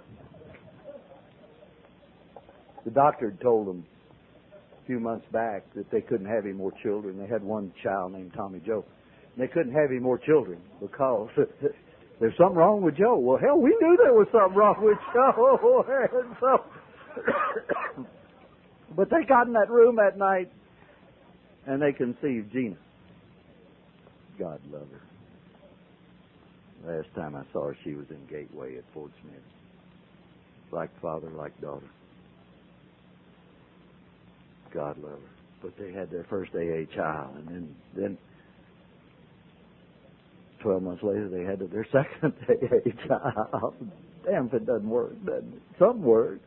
The doctor had told them a few months back that they couldn't have any more children. They had one child named Tommy Joe. And they couldn't have any more children because there's something wrong with Joe. Well, hell, we knew there was something wrong with Joe. And so, but they got in that room that night and they conceived Gina. God love her. Last time I saw her, she was in Gateway at Fort Smith. Like father, like daughter. God love her. But they had their first AA child, and then 12 months later they had their second AA child. Damn if it doesn't work, doesn't it? Some works.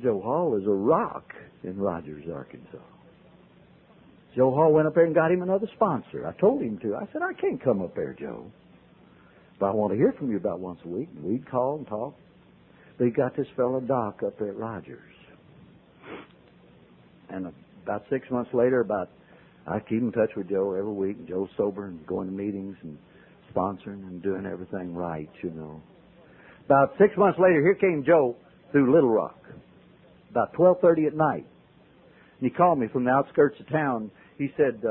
Joe Hall is a rock in Rogers, Arkansas. Joe Hall went up there and got him another sponsor. I told him to. I said, I can't come up there, Joe. But I want to hear from you about once a week. And we'd call and talk. But he got this fellow Doc up there at Rogers. And about 6 months later, I keep in touch with Joe every week. And Joe's sober and going to meetings and sponsoring and doing everything right, you know. About 6 months later, here came Joe through Little Rock. About 12:30 at night. And he called me from the outskirts of town. He said,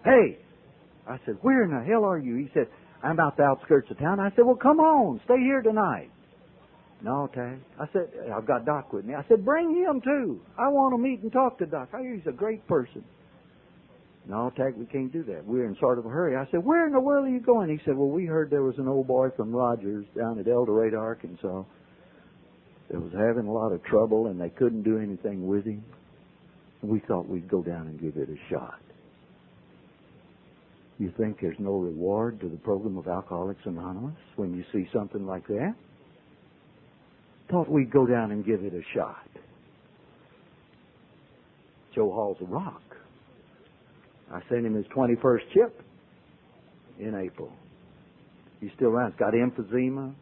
hey. I said, where in the hell are you? He said, I'm out the outskirts of town. I said, well, come on. Stay here tonight. No, Tag. I said, I've got Doc with me. I said, bring him too. I want to meet and talk to Doc. I hear he's a great person. No, Tag, we can't do that. We're in sort of a hurry. I said, where in the world are you going? He said, well, we heard there was an old boy from Rogers down at El Dorado, Arkansas, that was having a lot of trouble and they couldn't do anything with him. We thought we'd go down and give it a shot. You think there's no reward to the program of Alcoholics Anonymous when you see something like that? Thought we'd go down and give it a shot. Joe Hall's a rock. I sent him his 21st chip in April. He's still around. He's got emphysema.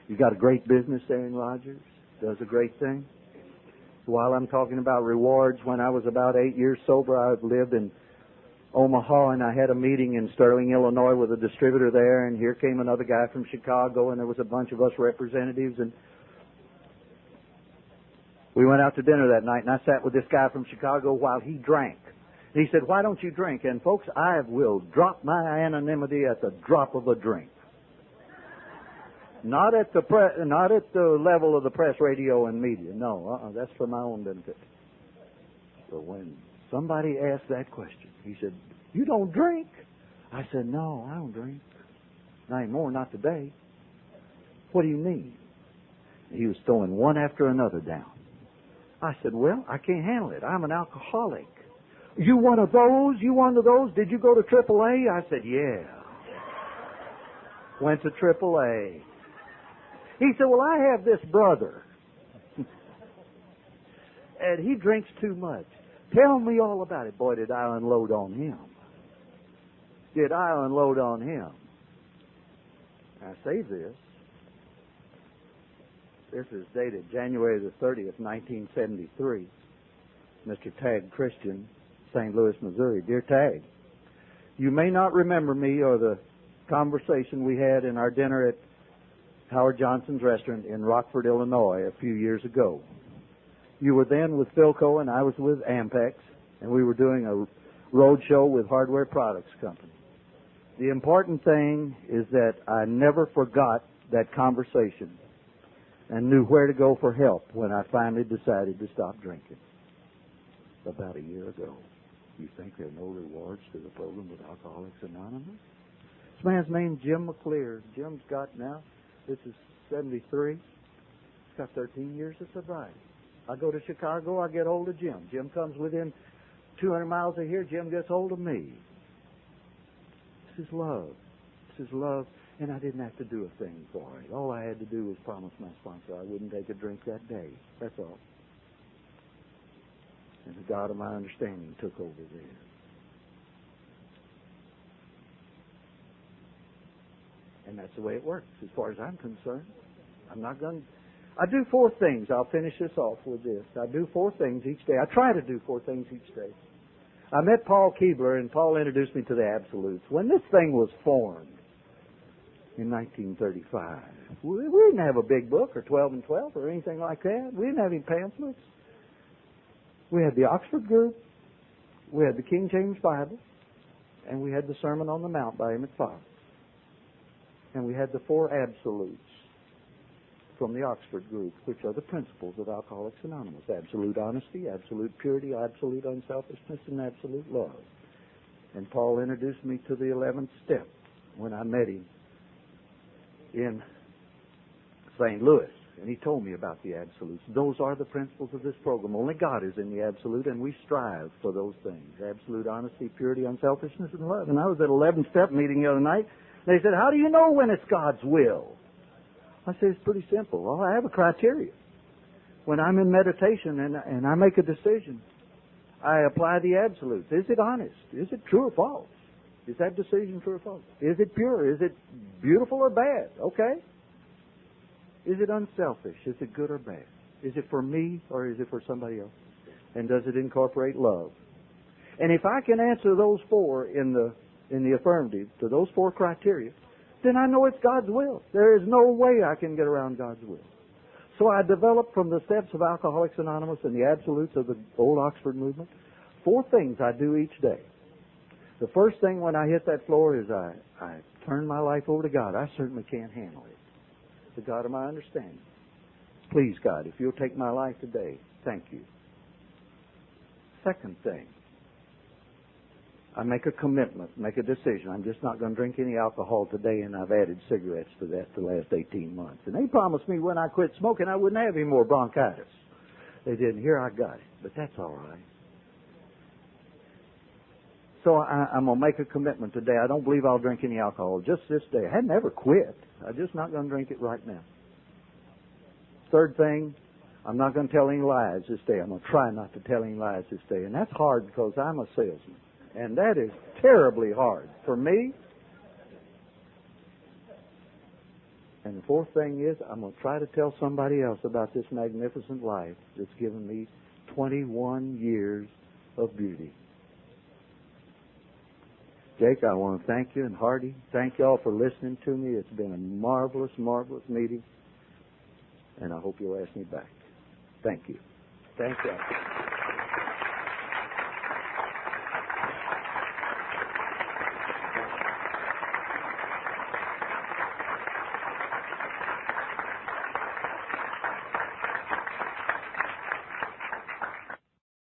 He's got a great business there in Rogers. Does a great thing. While I'm talking about rewards, when I was about 8 years sober, I lived in Omaha, and I had a meeting in Sterling, Illinois with a distributor there, and here came another guy from Chicago, and there was a bunch of us representatives, and we went out to dinner that night, and I sat with this guy from Chicago while he drank. And he said, why don't you drink? And folks, I will drop my anonymity at the drop of a drink. Not at the level of the press, radio, and media. No, that's for my own benefit. But when somebody asked that question, he said, you don't drink? I said, no, I don't drink. Not anymore, not today. What do you mean? He was throwing one after another down. I said, well, I can't handle it. I'm an alcoholic. You one of those? You one of those? Did you go to AAA? I said, yeah. Went to AAA. He said, well, I have this brother. And he drinks too much. Tell me all about it. Boy, did I unload on him. Did I unload on him? I say this. This is dated January the 30th, 1973. Mr. Tag Christian, St. Louis, Missouri. Dear Tag, you may not remember me or the conversation we had in our dinner at Howard Johnson's restaurant in Rockford, Illinois a few years ago. You were then with Philco and I was with Ampex, and we were doing a road show with Hardware Products Company. The important thing is that I never forgot that conversation and knew where to go for help when I finally decided to stop drinking. About a year ago. You think there are no rewards to the program with Alcoholics Anonymous? This man's named Jim McClear. Jim's got now, this is 73. He's got 13 years of sobriety. I go to Chicago, I get hold of Jim. Jim comes within 200 miles of here, Jim gets hold of me. This is love. This is love, and I didn't have to do a thing for it. All I had to do was promise my sponsor I wouldn't take a drink that day. That's all. And the God of my understanding took over there. And that's the way it works, as far as I'm concerned. I'm not going to... I do 4 things. I'll finish this off with this. I do 4 things each day. I try to do 4 things each day. I met Paul Keebler, and Paul introduced me to the Absolutes. When this thing was formed in 1935, we didn't have a big book or 12 and 12 or anything like that. We didn't have any pamphlets. We had the Oxford Group, we had the King James Bible, and we had the Sermon on the Mount by Emmett Fox. And we had the 4 absolutes from the Oxford Group, which are the principles of Alcoholics Anonymous. Absolute honesty, absolute purity, absolute unselfishness, and absolute love. And Paul introduced me to the 11th step when I met him in St. Louis. And he told me about the absolutes. Those are the principles of this program. Only God is in the absolute, and we strive for those things. Absolute honesty, purity, unselfishness, and love. And I was at 11th step meeting the other night. They said, how do you know when it's God's will? I said, it's pretty simple. Well, I have a criteria. When I'm in meditation and I make a decision, I apply the absolutes. Is it honest? Is it true or false? Is that decision true or false? Is it pure? Is it beautiful or bad? Okay. Is it unselfish? Is it good or bad? Is it for me or is it for somebody else? And does it incorporate love? And if I can answer those 4 in the affirmative to those 4 criteria, then I know it's God's will. There is no way I can get around God's will. So I developed from the steps of Alcoholics Anonymous and the absolutes of the old Oxford movement 4 things I do each day. The first thing when I hit that floor is I turn my life over to God. I certainly can't handle it. The God of my understanding. Please, God, if you'll take my life today, thank you. Second thing, I make a commitment, make a decision. I'm just not going to drink any alcohol today, and I've added cigarettes to that the last 18 months. And they promised me when I quit smoking I wouldn't have any more bronchitis. They didn't. Here I got it, but that's all right. So I'm going to make a commitment today. I don't believe I'll drink any alcohol just this day. I hadn't ever quit. I'm just not going to drink it right now. Third thing, I'm not going to tell any lies this day. I'm going to try not to tell any lies this day. And that's hard because I'm a salesman. And that is terribly hard for me. And the fourth thing is I'm going to try to tell somebody else about this magnificent life that's given me 21 years of beauty. Jake, I want to thank you, and Hardy, thank you all for listening to me. It's been a marvelous, marvelous meeting, and I hope you'll ask me back. Thank you. Thank you.